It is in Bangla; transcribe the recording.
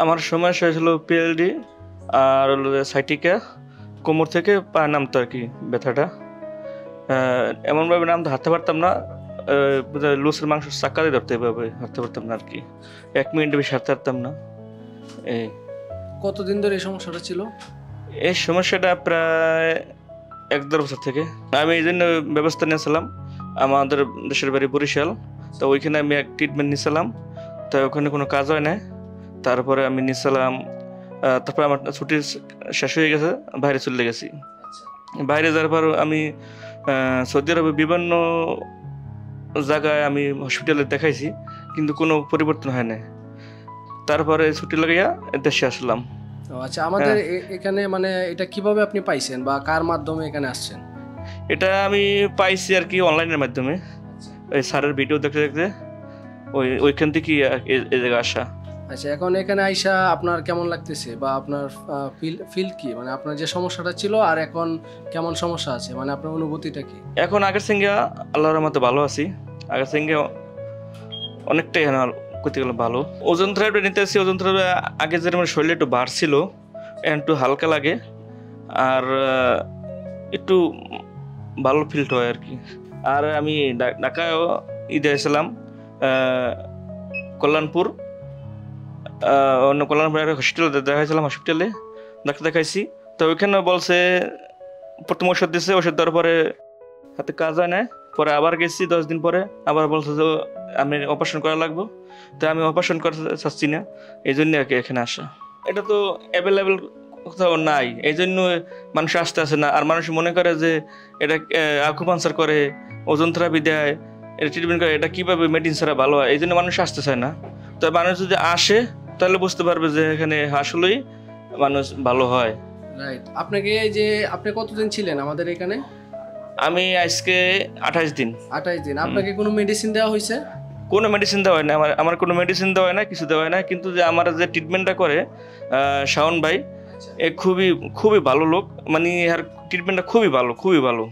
আমার সমস্যা হয়েছিল পিএলডি আর হলো যে সাইটিকা, কোমর থেকে পা নামতো আর কি ব্যথাটা। এমনভাবে নামতে হাঁটতে পারতাম না, লুসের মাংস চাক্কা দিয়ে ধরতে এভাবে হাঁটতে পারতাম না আর কি। 1 মিনিট বেশি হাঁটতে পারতাম না। এই কতদিন ধরে এই সমস্যাটা ছিল? এই সমস্যাটা প্রায় 1-1.5 বছর থেকে। আমি এই জন্য ব্যবস্থা নিয়েছিলাম, আমাদের দেশের বাড়ি বরিশাল, তো ওইখানে আমি এক ট্রিটমেন্ট নিয়েছিলাম, তো ওখানে কোনো কাজ হয় না। তারপরে আমি নিয়েছিলাম, তারপরে আমার ছুটি শেষ হয়ে গেছে, বাইরে চলে গেছি। বাইরে যাওয়ার পর আমি সৌদি আরবে বিভিন্ন জায়গায় আমি হসপিটালে দেখাইছি, কিন্তু কোনো পরিবর্তন হয় না। তারপরে ছুটি লাগাইয়া দেশে আসলাম। আচ্ছা, আমাদের এখানে মানে এটা কিভাবে আপনি পাইছেন বা কার মাধ্যমে এখানে আসছেন? এটা আমি পাইছি আর কি অনলাইনের মাধ্যমে, ওই স্যারের ভিডিও দেখতে দেখতে ওইখান থেকে এই জায়গায় আসা। আচ্ছা, এখন এখানে আইসা আপনার কেমন লাগতেছে বা আপনার ফিল কি, মানে আপনার যে সমস্যাটা ছিল আর এখন কেমন সমস্যা আছে, মানে আপনার অনুভূতিটা কি? এখন আগের সঙ্গে আল্লাহর রহমতে ভালো আছি, আগের সঙ্গে অনেকটাই করতে গেলে ভালো। ওজন থেরাপি নিতে আসছি, ওজন থেরাপি আগে যেরকম শরীরে একটু বার ছিল, একটু হালকা লাগে আর একটু ভালো ফিল হয় আর কি। আর আমি ঢাকায়ও ঈদে এসেছিলাম, কল্যাণপুর কল্যাণপুর একটা হসপিটালে দেখাইছিলাম, হসপিটালে ডাক্তার দেখাইছি। তো ওইখানে বলছে প্রথম ওষুধ দিচ্ছে, ওষুধ দেওয়ার পরে হাতে কাজ হয় না। পরে আবার গেছি 10 দিন পরে, আবার বলছে যে আমি অপারেশন করা লাগবো। তো আমি অপারেশন করতে চাচ্ছি না, এই জন্য আর কি এখানে আসা। এটা তো অ্যাভেলেবেল কোথাও নাই, এই জন্য মানুষ আসতে আসে না। আর মানুষ মনে করে যে এটা আকুপাঞ্চার করে, ওজন থেরাপি দেয়, এটা ট্রিটমেন্ট করে, এটা কীভাবে মেডিসিন ছাড়া ভালো হয়, এই জন্য মানুষ আসতে চায় না। তো মানুষ যদি আসে তাহলে বুঝতে পারবে যে এখানে আসলেই মানুষ ভালো হয়। রাইট। আপনাকে যে আপনি কতদিন ছিলেন আমাদের এখানে? আমি আজকে 28 দিন। 28 দিন। আপনাকে কোনো মেডিসিন দেওয়া হয়েছে? কোনো মেডিসিন দেওয়া হয় না, আমার কোনো মেডিসিন দেওয়া হয় না, কিছু দেওয়া হয় না। কিন্তু যে আমার যে ট্রিটমেন্টটা করে শাওন ভাই, এ খুবই খুবই ভালো লোক, মানে আর ট্রিটমেন্টটা খুবই ভালো, খুবই ভালো।